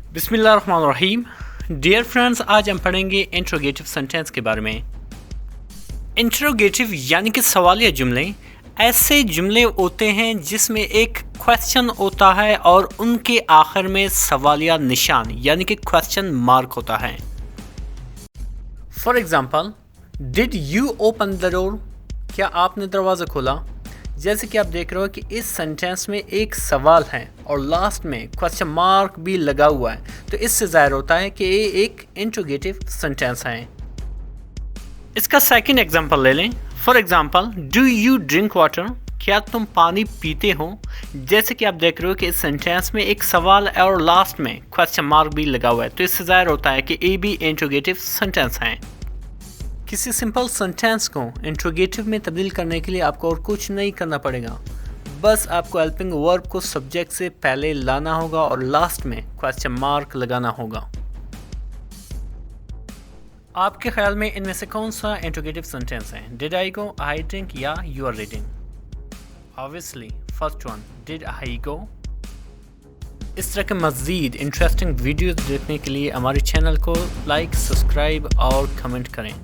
बिस्मिल्लाहिर्रहमानिर्रहीम। Dear friends, आज हम पढ़ेंगे इंट्रोगेटिव सेंटेंस के बारे में। इंट्रोगेटिव यानी कि सवालिया जुमले ऐसे जुमले होते हैं जिसमें एक क्वेश्चन होता है और उनके आखिर में सवालिया निशान यानी कि क्वेश्चन मार्क होता है। For example, did you open the door? क्या आपने दरवाज़ा खोला? जैसे कि आप देख रहे हो कि इस सेंटेंस में एक सवाल है और लास्ट में क्वेश्चन मार्क भी लगा हुआ है, तो इससे ज़ाहिर होता है कि ये एक इंट्रोगेटिव सेंटेंस है। इसका सेकंड एग्जांपल ले लें। For example, do you drink water? क्या तुम पानी पीते हो? जैसे कि आप देख रहे हो कि इस सेंटेंस में एक सवाल है और लास्ट में क्वेश्चन मार्क भी लगा हुआ है, तो इससे ज़ाहिर होता है कि ये भी इंट्रोगेटिव सेंटेंस है। किसी सिंपल सेंटेंस को इंट्रोगेटिव में तब्दील करने के लिए आपको और कुछ नहीं करना पड़ेगा, बस आपको हेल्पिंग वर्ब को सब्जेक्ट से पहले लाना होगा और लास्ट में क्वेश्चन मार्क लगाना होगा। आपके ख्याल में इनमें से कौन सा इंट्रोगेटिव सेंटेंस है? Did I go, I drink या you are reading? Obviously first one, did I go. इस तरह के मज़ीद इंटरेस्टिंग वीडियोस देखने के लिए हमारे चैनल को लाइक, सब्सक्राइब और कमेंट करें।